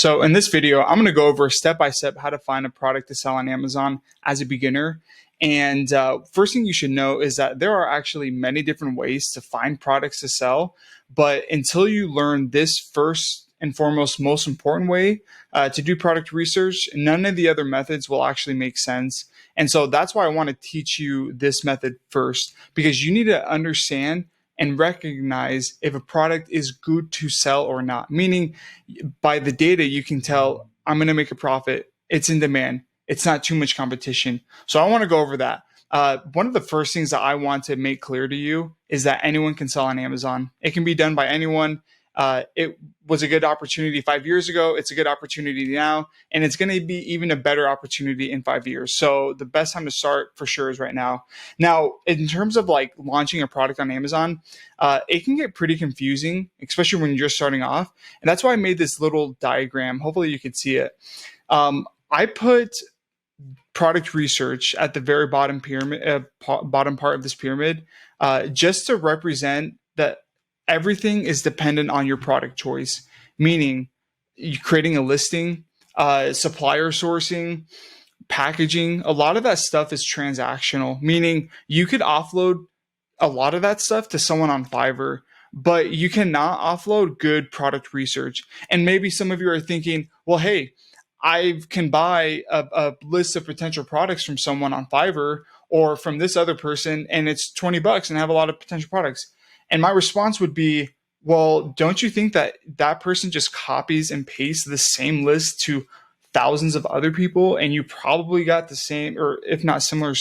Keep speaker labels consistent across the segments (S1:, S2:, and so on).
S1: So in this video, I'm going to go over step-by-step how to find a product to sell on Amazon as a beginner. And first thing you should know is that there are actually many different ways to find products to sell. But until you learn this first and foremost, most important way to do product research, none of the other methods will actually make sense. And so that's why I want to teach you this method first, because you need to understand and recognize if a product is good to sell or not. Meaning, by the data, you can tell I'm going to make a profit. It's in demand. It's not too much competition. So I want to go over that. One of the first things that I want to make clear to you is that anyone can sell on Amazon. It can be done by anyone. It was a good opportunity 5 years ago. It's a good opportunity now, and it's going to be even a better opportunity in 5 years. So the best time to start for sure is right now. Now, in terms of like launching a product on Amazon, it can get pretty confusing, especially when you're just starting off. And that's why I made this little diagram. Hopefully you can see it. I put product research at the very bottom bottom part of this pyramid, just to represent that everything is dependent on your product choice, meaning you creating a listing, supplier sourcing, packaging. A lot of that stuff is transactional, meaning you could offload a lot of that stuff to someone on Fiverr, but you cannot offload good product research. And maybe some of you are thinking, well, hey, I can buy a list of potential products from someone on Fiverr or from this other person, and it's $20 and have a lot of potential products. And my response would be, well, don't you think that that person just copies and pastes the same list to thousands of other people, and you probably got the same, or if not similar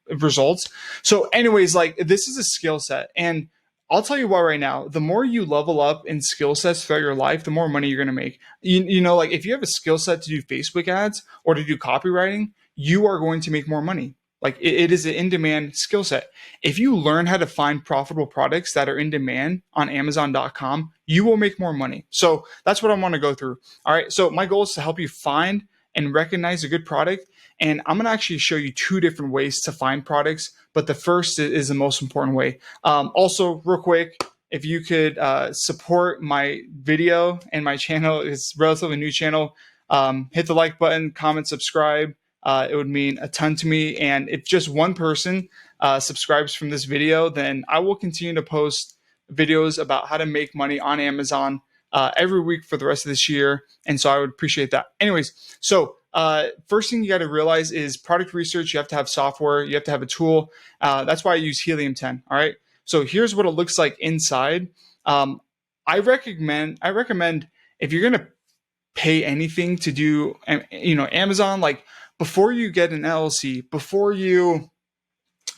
S1: results? So anyways, like, this is a skill set. And I'll tell you what right now, the more you level up in skill sets throughout your life, the more money you're going to make. You know, like if you have a skill set to do Facebook ads or to do copywriting, you are going to make more money. Like it is an in-demand skill set. If you learn how to find profitable products that are in demand on Amazon.com, you will make more money. So that's what I want to go through. All right. So my goal is to help you find and recognize a good product. And I'm going to actually show you two different ways to find products, but the first is the most important way. Also, real quick, if you could support my video and my channel, it's a relatively new channel, hit the like button, comment, subscribe. It would mean a ton to me. And if just one person subscribes from this video, then I will continue to post videos about how to make money on Amazon every week for the rest of this year. And so I would appreciate that. Anyways, so first thing you got to realize is product research. You have to have software. You have to have a tool. That's why I use Helium 10. All right. So here's what it looks like inside. I recommend if you're going to pay anything to do, Amazon, like before you get an LLC, before you,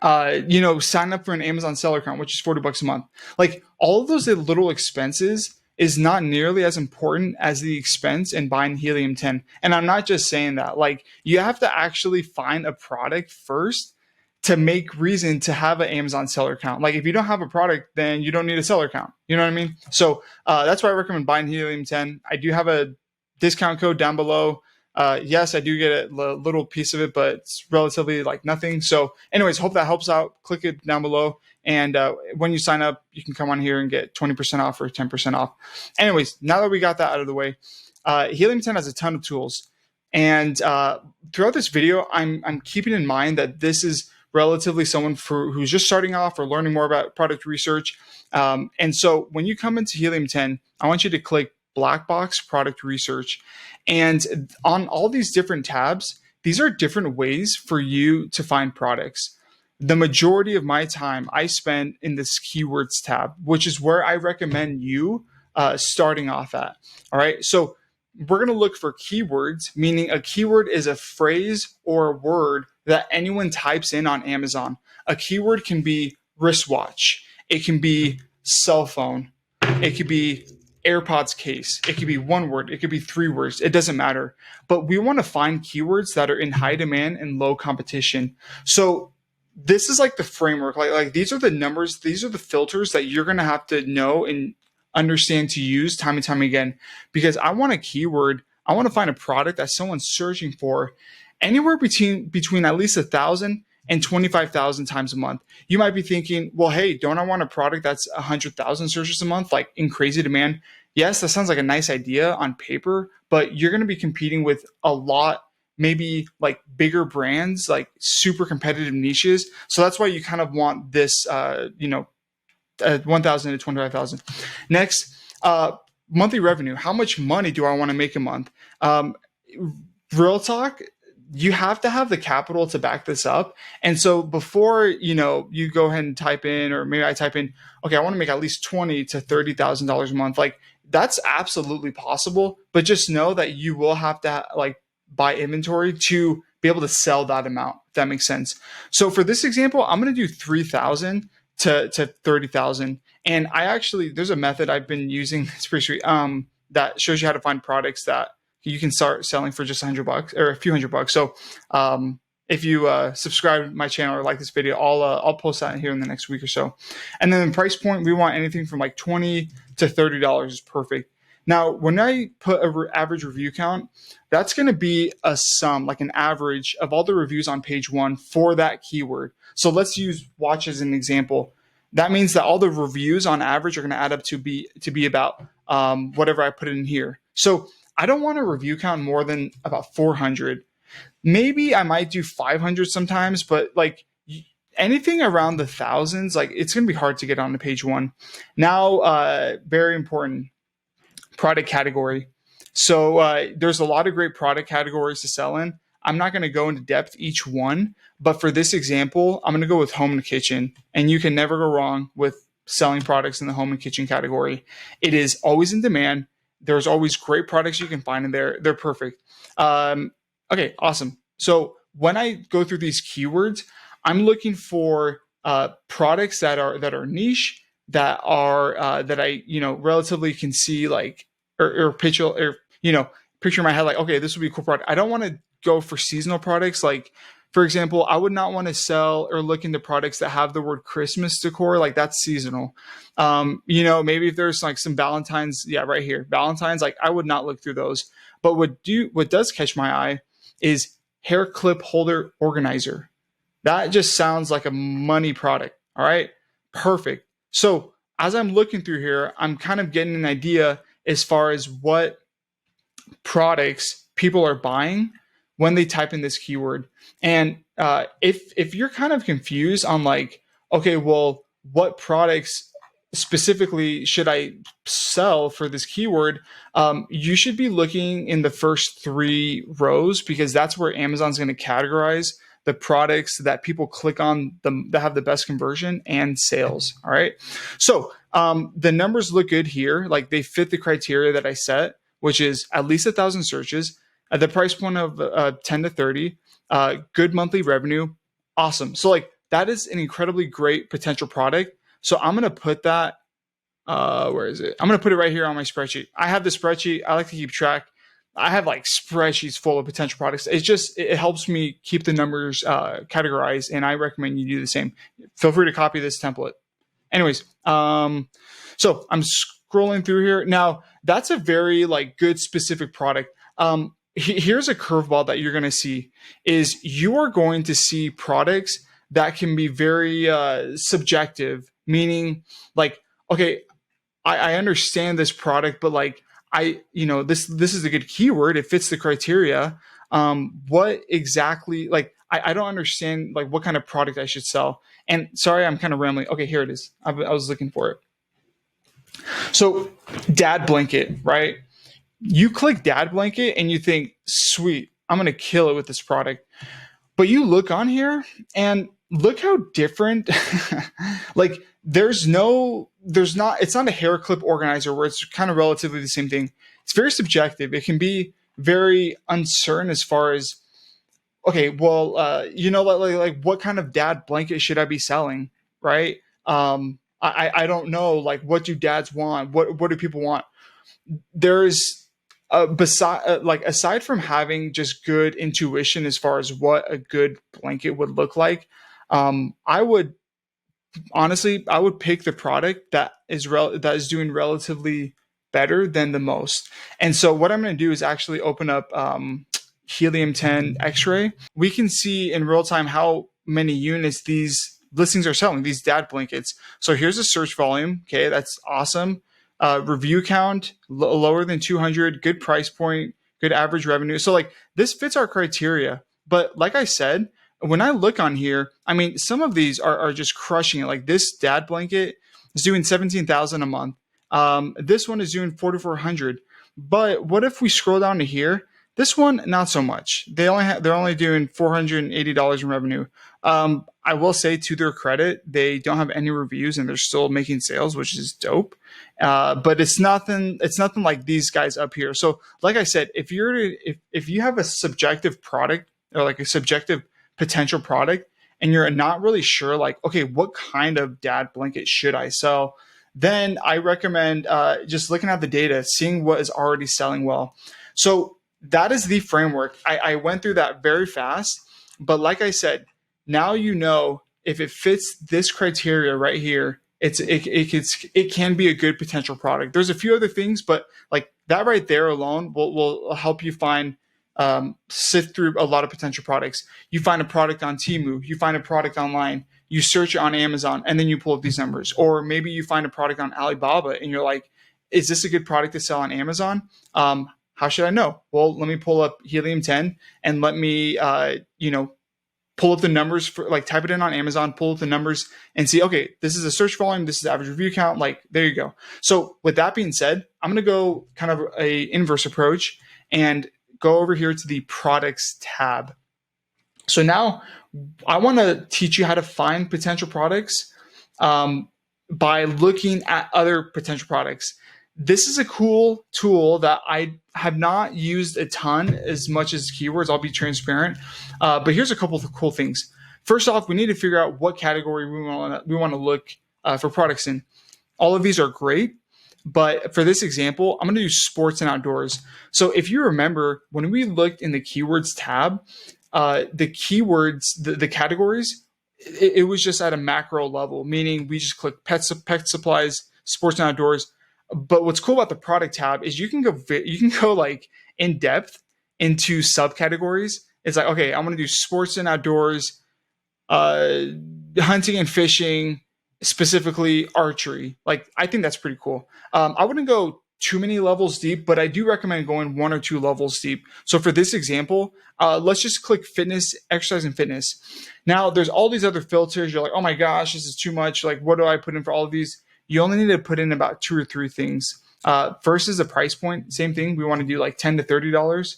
S1: sign up for an Amazon seller account, which is $40 a month, like all of those little expenses is not nearly as important as the expense in buying Helium 10. And I'm not just saying that, like you have to actually find a product first to make reason to have an Amazon seller account. Like if you don't have a product, then you don't need a seller account. You know what I mean? So that's why I recommend buying Helium 10. I do have a discount code down below. Yes, I do get a little piece of it, but it's relatively like nothing. So anyways, hope that helps out. Click it down below. And when you sign up, you can come on here and get 20% off or 10% off. Anyways, now that we got that out of the way, Helium 10 has a ton of tools. And throughout this video, I'm keeping in mind that this is relatively someone who's just starting off or learning more about product research. And so when you come into Helium 10, I want you to click Black Box Product Research. And on all these different tabs, these are different ways for you to find products. The majority of my time I spend in this keywords tab, which is where I recommend you starting off at. All right. So we're going to look for keywords, meaning a keyword is a phrase or a word that anyone types in on Amazon. A keyword can be wristwatch. It can be cell phone. It could be AirPods case. It could be one word. It could be 3 words. It doesn't matter. But we want to find keywords that are in high demand and low competition. So this is like the framework. Like these are the numbers. These are the filters that you're going to have to know and understand to use time and time again. Because I want a keyword. I want to find a product that someone's searching for anywhere between at least 1,000 and 25,000 times a month. You might be thinking, well, hey, don't I want a product that's 100,000 searches a month, like in crazy demand? yes, that sounds like a nice idea on paper, but you're going to be competing with a lot, maybe like bigger brands, like super competitive niches. So that's why you kind of want this, 1,000 to 25,000. Next, monthly revenue. How much money do I want to make a month? Um, Real talk, you have to have the capital to back this up. And so before, you go ahead and type in, or maybe I type in, okay, I want to make at least 20 to $30,000 a month. Like that's absolutely possible, but just know that you will have to like buy inventory to be able to sell that amount. If that makes sense. So for this example, I'm going to do 3,000 to 30,000. And there's a method I've been using. It's pretty sweet. That shows you how to find products that you can start selling for just $100 or a few $100. So, if you subscribe to my channel or like this video, I'll post that here in the next week or so. And then the price point, we want anything from like $20 to $30 is perfect. Now, when I put an average review count, that's going to be a sum, like an average of all the reviews on page 1 for that keyword. So let's use watch as an example. That means that all the reviews on average are going to add up to be about whatever I put in here. So I don't want a review count more than about 400. Maybe I might do 500 sometimes, but like anything around the thousands, like it's going to be hard to get onto page 1. Now, very important, product category. So there's a lot of great product categories to sell in. I'm not going to go into depth each one, but for this example, I'm going to go with home and kitchen. And you can never go wrong with selling products in the home and kitchen category. It is always in demand. There's always great products you can find in there. They're perfect. Okay, awesome. So when I go through these keywords, I'm looking for products that are niche, that are that I relatively can see, like or picture in my head, like, okay, this would be a cool product. I don't want to go for seasonal products. Like, for example, I would not want to sell or look into products that have the word Christmas decor. Like that's seasonal. Maybe if there's like some Valentine's, right here, Valentine's, like I would not look through those. But what does catch my eye is hair clip holder organizer. That just sounds like a money product. All right, perfect. So as I'm looking through here, I'm kind of getting an idea as far as what products people are buying when they type in this keyword. And if you're kind of confused on like, okay, well, what products specifically should I sell for this keyword? You should be looking in the first 3 rows, because that's where Amazon's going to categorize the products that people click on that have the best conversion and sales. All right. So the numbers look good here. Like they fit the criteria that I set, which is at least 1,000 searches at the price point of 10 to 30, good monthly revenue. Awesome. So like that is an incredibly great potential product. So I'm going to put that, where is it? I'm going to put it right here on my spreadsheet. I have the spreadsheet. I like to keep track. I have like spreadsheets full of potential products. It helps me keep the numbers categorized, and I recommend you do the same. Feel free to copy this template. Anyways, so I'm scrolling through here. Now that's a very like good specific product. Here's a curveball that you're going to see is you are going to see products that can be very subjective, meaning like, okay, I understand this product, but like this is a good keyword. It fits the criteria. What exactly, like, I don't understand like what kind of product I should sell. And sorry, I'm kind of rambling. Okay, here it is. I was looking for it. So dad blanket, right? You click dad blanket and you think, sweet, I'm going to kill it with this product. But you look on here and look how different, like it's not a hair clip organizer where it's kind of relatively the same thing. It's very subjective. It can be very uncertain as far as, okay, well, like what kind of dad blanket should I be selling? Right. I don't know. Like, what do dads want? What do people want? There's, aside from having just good intuition as far as what a good blanket would look like, I would pick the product that is doing relatively better than the most. And so what I'm going to do is actually open up Helium 10 X-ray. We can see in real time how many units these listings are selling, these dad blankets. So here's a search volume. Okay, that's awesome. review count lower than 200, good price point, good average revenue. So like this fits our criteria. But like I said, when I look on here, I mean, some of these are just crushing it. Like this dad blanket is doing 17,000 a month. This one is doing 4,400. But what if we scroll down to here? This one, not so much. They're only doing $480 in revenue. I will say to their credit, they don't have any reviews and they're still making sales, which is dope. But it's nothing. It's nothing like these guys up here. So, like I said, if you have a subjective product or like a subjective potential product, and you're not really sure, like, okay, what kind of dad blanket should I sell? Then I recommend just looking at the data, seeing what is already selling well. So that is the framework. I went through that very fast, but like I said, now you know if it fits this criteria right here, it can be a good potential product. There's a few other things, but like that right there alone will help you find sift through a lot of potential products. You find a product on Temu, you find a product online, you search it on Amazon, and then you pull up these numbers. Or maybe you find a product on Alibaba and you're like, is this a good product to sell on Amazon? How should I know? Well, let me pull up Helium 10 and let me, pull up the numbers for like type it in on Amazon, pull up the numbers and see, okay, this is a search volume. This is the average review count. Like, there you go. So with that being said, I'm going to go kind of a inverse approach and go over here to the products tab. So now I want to teach you how to find potential products by looking at other potential products. This is a cool tool that I have not used a ton as much as keywords. I'll be transparent. But here's a couple of cool things. First off, we need to figure out what category we want to look for products in. All of these are great, but for this example, I'm going to do sports and outdoors. So if you remember, when we looked in the keywords tab, the keywords, the categories, it was just at a macro level, meaning we just click pet supplies, sports and outdoors. But what's cool about the product tab is you can go like in depth into subcategories. It's like, okay, I'm going to do sports and outdoors, hunting and fishing, specifically archery. Like, I think that's pretty cool. I wouldn't go too many levels deep, but I do recommend going 1 or 2 levels deep. So for this example, let's just click fitness, exercise and fitness. Now there's all these other filters. You're like, oh my gosh, this is too much. Like, what do I put in for all of these? You only need to put in about 2 or 3 things. First is the price point. Same thing. We want to do like $10 to $30.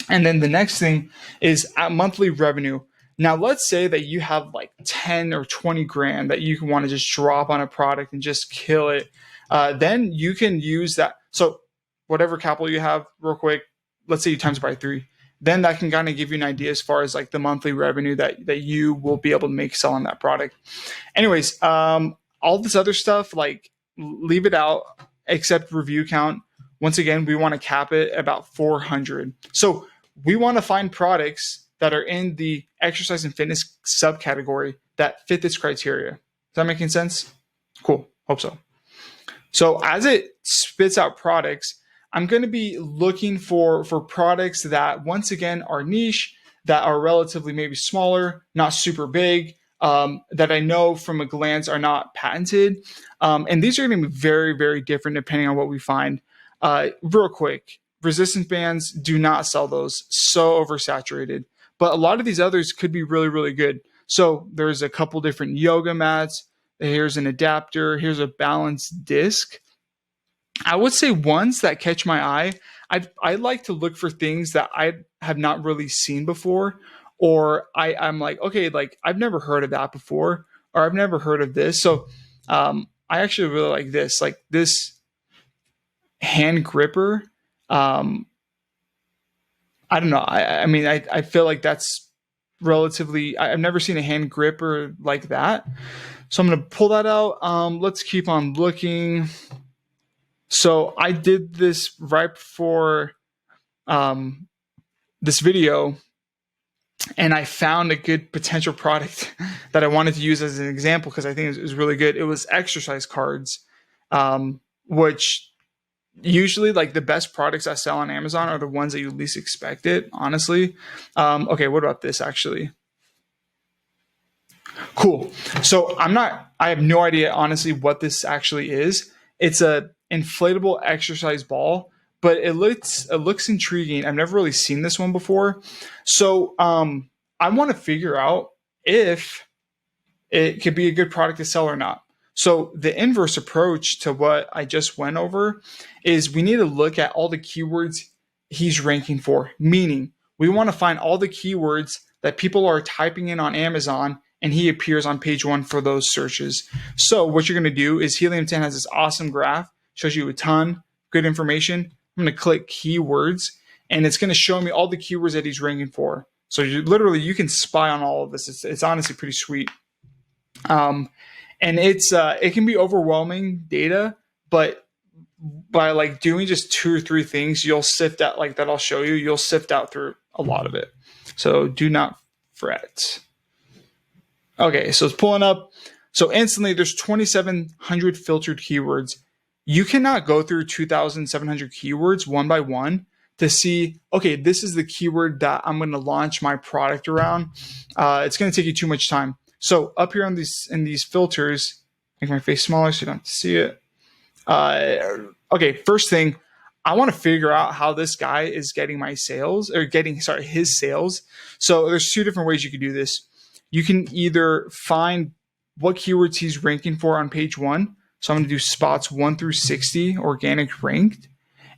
S1: And then the next thing is at monthly revenue. Now, let's say that you have like 10 or 20 grand that you can want to just drop on a product and just kill it. Then you can use that. So whatever capital you have, real quick, let's say you times it by 3. Then that can kind of give you an idea as far as like the monthly revenue that you will be able to make selling that product. Anyways, all this other stuff, like leave it out, except review count. Once again, we want to cap it about 400. So we want to find products that are in the exercise and fitness subcategory that fit this criteria. Is that making sense? Cool. Hope so. So as it spits out products, I'm going to be looking for products that, once again, are niche, that are relatively maybe smaller, not super big, that I know from a glance are not patented. And these are going to be very, very different depending on what we find. Real quick, resistance bands, do not sell those. So oversaturated. But a lot of these others could be really, really good. So there's a couple different yoga mats. Here's an adapter. Here's a balance disc. I would say ones that catch my eye, I like to look for things that I have not really seen before. Or I'm like, okay, like I've never heard of that before, or I've never heard of this. So I actually really like this hand gripper. I don't know. I mean, I feel like that's relatively, I've never seen a hand gripper like that. So I'm going to pull that out. Let's keep on looking. So I did this right before this video, and I found a good potential product that I wanted to use as an example because I think it was really good. It was exercise cards, which usually like the best products I sell on Amazon are the ones that you least expect it, honestly. Okay, what about this actually? Cool. So I have no idea, honestly, what this actually is. It's a inflatable exercise ball, but it looks intriguing. I've never really seen this one before. So I want to figure out if it could be a good product to sell or not. So the inverse approach to what I just went over is we need to look at all the keywords he's ranking for, meaning we want to find all the keywords that people are typing in on Amazon and he appears on page one for those searches. So what you're going to do is Helium 10 has this awesome graph, shows you a ton good information. I'm going to click keywords and it's going to show me all the keywords that he's ranking for. So you can spy on all of this. It's honestly pretty sweet. And it can be overwhelming data, but by like doing just 2 or 3 things, you'll sift out like that. I'll show you, you'll sift out through a lot of it. So do not fret. Okay. So it's pulling up. So instantly there's 2,700 filtered keywords. You cannot go through 2,700 keywords one by one to see, okay, this is the keyword that I'm going to launch my product around. It's going to take you too much time. So up here on in these filters, make my face smaller so you don't have to see it. Okay, first thing, I want to figure out how this guy is getting his sales. So there's 2 different ways you can do this. You can either find what keywords he's ranking for on page 1. So I'm going to do spots 1 through 60 organic ranked,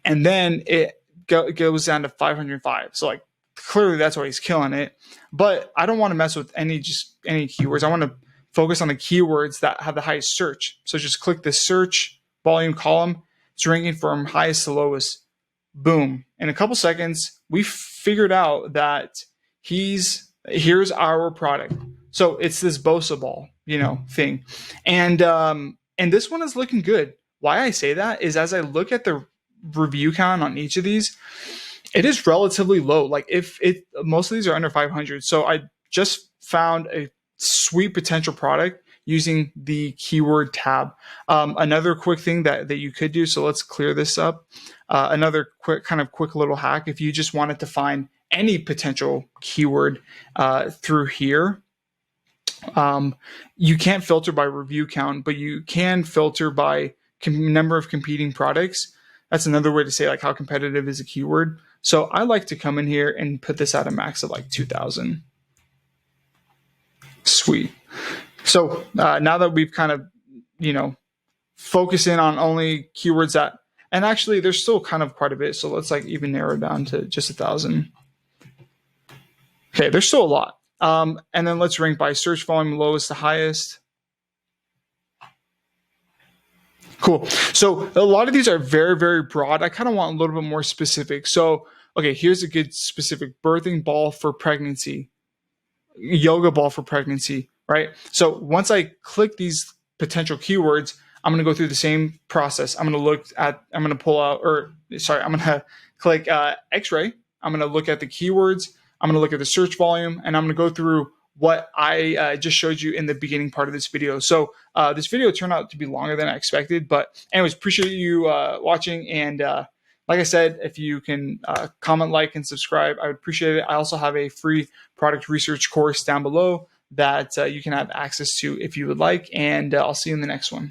S1: and then it goes down to 505. So like clearly that's why he's killing it. But I don't want to mess with any keywords. I want to focus on the keywords that have the highest search. So just click the search volume column. It's ranking from highest to lowest. Boom. In a couple seconds, we figured out that here's our product. So it's this Bosa ball, thing. And this one is looking good. Why I say that is as I look at the review count on each of these, it is relatively low. Like most of these are under 500. So I just found a sweet potential product using the keyword tab. Another quick thing that you could do. So let's clear this up. Another quick little hack. If you just wanted to find any potential keyword through here, you can't filter by review count, but you can filter by number of competing products. That's another way to say like how competitive is a keyword. So I like to come in here and put this at a max of like 2,000. Sweet. So now that we've kind of, focus in on only keywords that, and actually there's still kind of quite a bit. So let's like even narrow down to just 1,000. Okay, there's still a lot. And then let's rank by search volume, lowest to highest. Cool. So a lot of these are very, very broad. I kind of want a little bit more specific. So, okay, here's a good specific: birthing ball for pregnancy, yoga ball for pregnancy, right? So once I click these potential keywords, I'm going to go through the same process. I'm going to click X-ray. I'm going to look at the keywords. I'm going to look at the search volume, and I'm going to go through what I just showed you in the beginning part of this video. So this video turned out to be longer than I expected, but anyways, appreciate you watching. And like I said, if you can comment, like, and subscribe, I would appreciate it. I also have a free product research course down below that you can have access to if you would like, and I'll see you in the next one.